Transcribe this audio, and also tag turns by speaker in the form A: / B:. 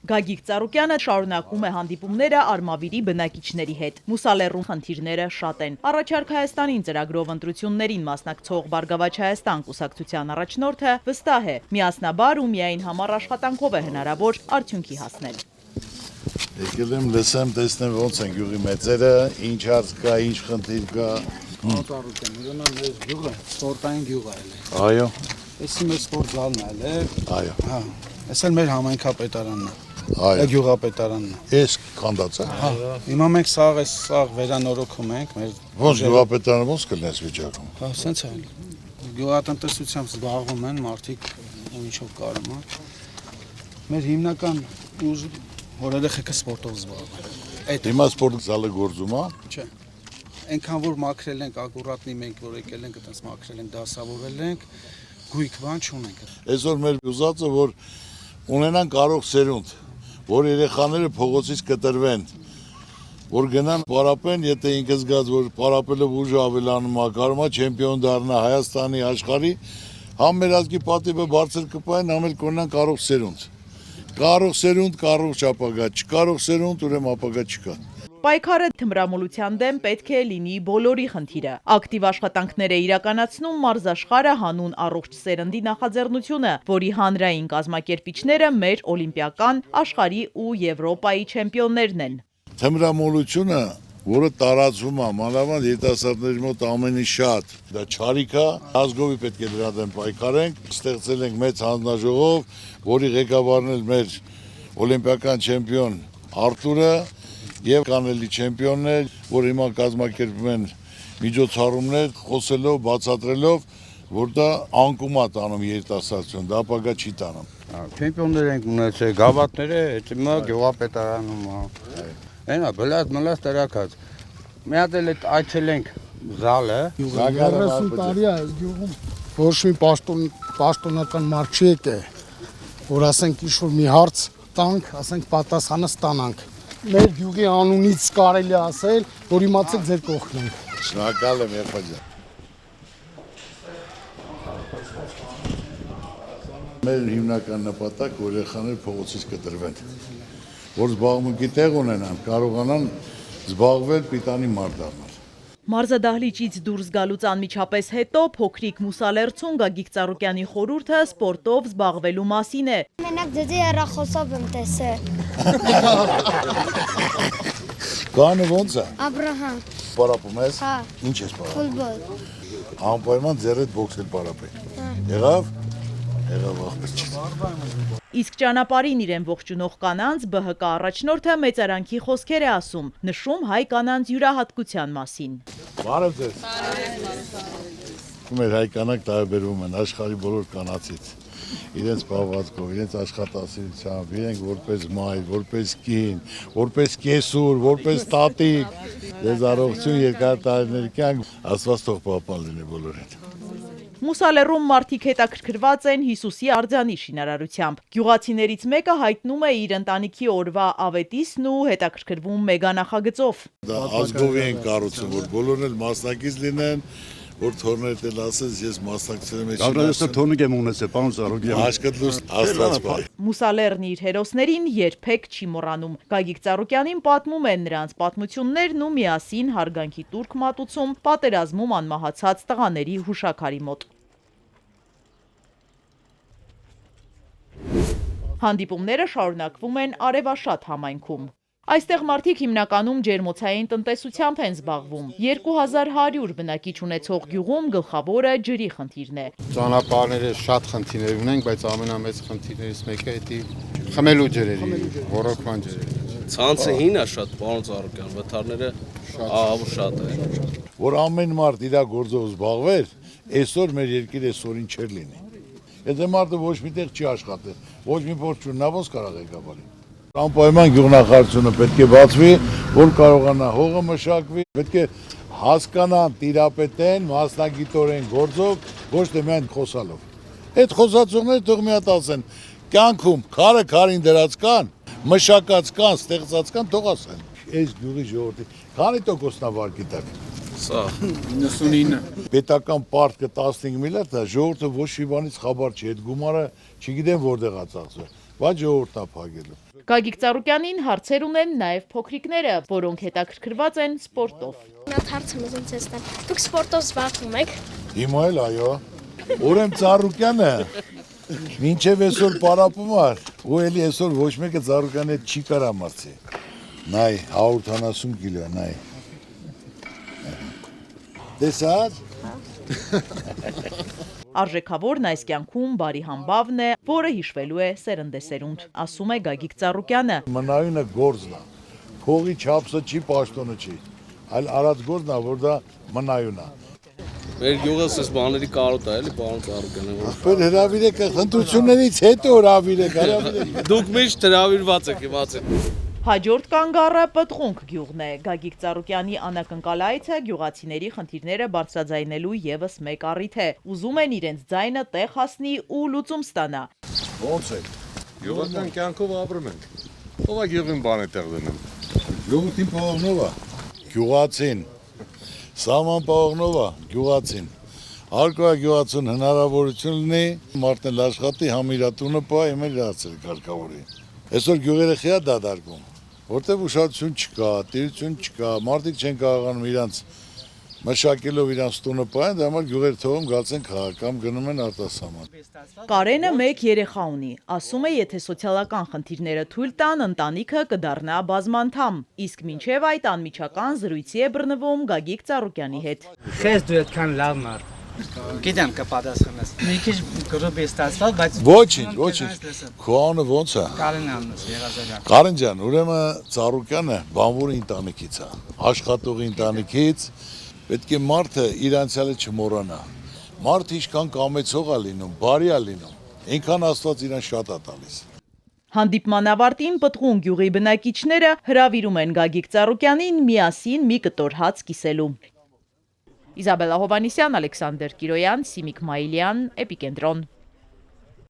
A: Գագիկ Ծառուկյանը շարունակում է հանդիպումները Արմավիրի բնակիչների հետ։ Մուսալեռում խնդիրները շատ են։ Առաջարկ Հայաստանին ծրագրով ընտրություններին մասնակցող Բարգավաճ Հայաստան կուսակցության առաջնորդը վստահ է, միասնաբար ու միայն համառ աշխատանքով է հնարավոր արդյունքի հասնել։
B: Եկել եմ լսեմ, տեսնեմ ոնց են գյուղի մեծերը, ինչ հարց կա, ինչ խնդիր կա։
C: Ծառուկյան, ուրեմն մեր գյուղը սպորտային գյուղ է։
B: Այո։
C: Էսի մեր սպորտ զալն է,
B: Այո։
C: հա։ Էս էլ մեր համայնքապետարանն է։
B: Այո։
C: Գյուղապետարանն է։
B: Էս քանդած է։
C: Հա։ Հիմա մենք սաղ վերանորոգում ենք մեր
B: Ոնց գյուղապետարանը ոնց կլինես վիճակում։
C: Հա, սենց է։ Գյուղատնտեսությամբ զբաղվում են մարդիկ ու ինչով կարում է։ Մեր հիմնական ուժը որ երեխեքը սպորտով զբաղվում են։
B: Հիմա սպորտ զալը գործում է։
C: Չէ։ Այնքան որ մաքրել ենք ակուրատնի մենք որ եկել ենք այդպես մաքրել ենք, դասավորել ենք, գույք բան չունենք։
B: Այսօր մեր ուզածը որ ունենան կարող սերունդ, որ երեխաները փողոցից կտրվեն, որ գնան պարապեն, եթե ինքը զգաց որ պարապելը ուժը ավելանում է, կարող է չեմպիոն դառնա Հայաստանի աշխարհի, համ մեր ազգի պատիվը բարձր կպային, համ էլ կունենան կարող սերունդ։ Կարող սերունդ, կարող չապագա, չկարող սերունդ, ուրեմն ապագա չկա։
A: Պայքարը թմրամոլության դեմ պետք է լինի բոլորի խնդիրը։ Ակտիվ աշխատանքներ է իրականացնում մարզաշխարհը հանուն առողջ սերնդի նախաձեռնությունը, որի հանրային կազմակերպիչները մեր օլիմպիական, աշխարհի ու Եվրոպայի չեմպիոններն են։
B: Թմրամոլությունը, որը տարածվում է, մանավանդ երիտասարդների մոտ ամենի շատ, դա չարիք է, ազգովի պետք է դրա դեմ պայքարենք, ստեղծել ենք մեծ հանձնաժողով, որի ղեկավարն էլ մեր օլիմպիական չեմպիոն Արտուրը եւ կանելի չեմպիոններ, որ հիմա կազմակերպում են միջոցառումներ, խոսելով, բացատրելով, որ դա անկում է տանում երիտասարդություն, դա ապագա չի տանում։
D: Չեմպիոններ ենք ունեցել, գավաթները, հիմա գյուղապետարանում է։ Այնա բլադ տարակած։ Մի հատ էլ այցելենք զալը։
E: 30 տարի է այս գյուղում ոչ մի պաշտոնական մարդ չի եկել, որ ասենք ինչ-որ մի հարց տանք, ասենք պատասխանը ստանանք։ Մեր գյուղի անունից կարելի ասել, որ իմացեք ձեր կողքն ենք։
B: Շնորհակալ եմ երբաջան։ Մեր հիմնական նպատակը երեխաները փողոցից կտրվեն, որ զբաղմունքի տեղ ունենան, կարողանան զբաղվել պիտանի մարդ դառնալ։
A: Մարզադահլիճից դուրս գալուց անմիջապես հետո փոքրիկ Մուսալերցուն Գագիկ Ծառուկյանի խորհուրդը սպորտով զբաղվելու մասին է։
F: Մենակ ձեզի հեռախոսով եմ տեսել։
B: Կանը ոնց է։
F: Աբրահամ։
B: Պարապում ես։
F: Հա։
B: Ինչ ես պարապում։
F: Ֆուտբոլ։
B: Անպայման ձեռդ բոքսել պարապել։ Եղավ։ Եղավ ախպեր չի։
A: Իսկ ճանապարհին իրեն ողջունող կանանց ԲՀԿ առաջնորդը մեծարանքի խոսքեր է ասում, նշում հայ կանանց յուրահատկության մասին։
B: Բարև ձեզ։ Մեր հայ կանանք տարբերվում են աշխարհի բոլոր կանացից։ Իրենց զբաղվածքով, իրենց աշխատասիրությամբ, իրենք որպես մայր, որպես կին, որպես կեսուր, որպես տատիկ, ձեզ առողջություն, երկար տարիներ կյանք, Աստված թող պահպան լինի բոլորին։
A: Մուսալեռում մարդիկ հետաքրքրված են Հիսուսի արձանի շինարարությամբ։ Գյուղացիներից մեկը հայտնում է իր ընտանիքի օրվա ավետիսն ու հետաքրքրվում մեգանախագծով։
B: Դա ազգովի են կառուցում, որ բոլորն էլ մասնակից լինեն, որ թորներդ էլ ասես ես մասնակցել եմ։
G: Գավրելը թորնիկ եմ ունեցել, պարոն Ծառուկյան։
B: Աշկդ լույս Աստված պահի։
A: Մուսալեռն իր հերոսներին երբեք չի մոռանում։ Գագիկ Ծառուկյանին պատմում են նրանց պատմություններն ու միասին հարգանքի տուրք մատուցում պատերազմում անմահացած տղաների հուշաքարի մոտ։ Հանդիպումները շարունակվում են Արևաշատ համայնքում։ Այստեղ մարդիկ հիմնականում ջերմոցային տնտեսությամբ են զբաղվում։ 2100 բնակիչ ունեցող գյուղում գլխավորը ջրի խնդիրն է։
D: Ճանապարհները շատ խնդիրներ ունենք, բայց ամենամեծ խնդիրներից մեկը դա խմելու ջրերի, ռոռոկման ջրերի։
H: Ցանցը հին է շատ, պարոն Ծառուկյան, վթարները ահավոր շատ է։
B: Որ ամեն մարդ իր գործով զբաղվեր, այսօր մեր երկիրը այսօրին չէր լինի։ Եթե մարդը ոչ միտեղ չի աշխատել, ոչ մի փորձ չունենա, ոնց կարող է գաբալի։ Անպայման գյուղնախարարությունը պետք է բացվի, որ կարողանա հողը մշակվի, պետք է հասկանան, տիրապետեն, մասնագիտորեն գործով, ոչ թե միայն խոսալով։ Այդ խոսացողները թող մի հատ ասեն, կյանքում քարը քարին դրած կան, մշակած կան, ստեղծած կան, թող ասեն։ Այս գյուղի ժողովրդի քանի տոկոսն է վարկի տակ։
H: Սա
C: 99։
B: Պետական պարտքը 15 միլիարդ է, ժողովուրդը ոչ մի բանից խաբար չի, այդ գումարը չգիտեմ որտեղ է ծախսվել։ բայց ժողովուրդն է փակելու։
A: Գագիկ Ծառուկյանին հարցեր ունեն նաև փոքրիկները, որոնք հետաքրքրված են սպորտով։
F: Նա հարցը ուզում ցես տալ։ Դուք սպորտով զբաղվում եք։
B: Հիմա էլ այո։ Ուրեմն Ծառուկյանը մինչև այսօր պարապում էր, ու էլի այսօր ոչ մեկը Ծառուկյանի հետ չի կարա մարցի։ Նայ 170 կիլո, նայ։ Տեսա՞ր։
A: Արժեքավորն այս կյանքում բարի համբավն է, որը հիշվելու է սերնդեսերունդ, ասում է Գագիկ Ծառուկյանը։
B: Մնայունը գործն է, փողի չափսը չի, պաշտոնը չի, այլ արած գործն է, որ դա մնայուն է։
H: Մեր գյուղը սես բաների կարոտ է, էլի պարոն Ծառուկյանը։
B: Ախպեր հրավիրեք, խնդրություններից հետո հրավիրեք։
H: Դուք միշտ հրավիրված եք, իմացեք։
A: Հաջորդ կանգառը Պտղունք գյուղն է։ Գագիկ Ծառուկյանի անակնկալայցը գյուղացիների խնդիրները բարձրաձայնելու եւս մեկ առիթ է։ Ուզում են իրենց ձայնը տեղ հասնի ու լուծում ստանա։
B: Ոնց է։
G: Գյուղական կյանքով ապրում ենք։ Ով է գյուղին բան է տեղ դնում։
B: Գյուղին պողնով է, գյուղացին, սաման պողնով է, գյուղացին։ Արկա գյուղացուն հնարավորություն լինի, մարդն էլ աշխատի, համիրատունը պահի, մեր դարձել կարգավորի։ Այսօր գյուղերը խիա դադարգում, որտեղ ուշադրություն չկա, տիրություն չկա, մարդիկ չեն կարողանում իրանց մշակելով իրանց տունը պահեն, դա համար գյուղեր թողում գալիս են քաղաք կամ գնում են արտասահման։
A: Կարենը մեկ երեխա ունի, ասում է, եթե սոցիալական խնդիրները թույլ տան, ընտանիքը կդառնա բազմանդամ, իսկ մինչև այդ անմիջական զրույցի է բռնվում Գագիկ Ծառուկյանի հետ։
I: Քեզ դու այդքան լավ մարդ։ Գիտեմ կպատասխանես։ Մի քիչ գրոբ է ստացված, բայց
B: Ոչինչ, քո անունը ոնց է։
I: Կարեն անունս Եղազարյան։
B: Կարեն ջան, ուրեմն Ծառուկյանը բանվորի ընտանիքից է, աշխատողի ընտանիքից, պետք է մարդը իր անցյալը չմոռանա։ Մարդը ինչքան կամեցող է լինում, բարի է լինում, այնքան Աստված իրան շատ է տալիս։
A: Հանդիպման ավարտին Պտղուն գյուղի բնակիչները հրավիրում են Գագիկ Ծառուկյանին միասին մի կտոր հաց կիսելու։ Իզաբելլա Հովանիսյան, Ալեքսանդր Կիրոյան, Սիմիկ Մայիլյան, Էպիկենտրոն։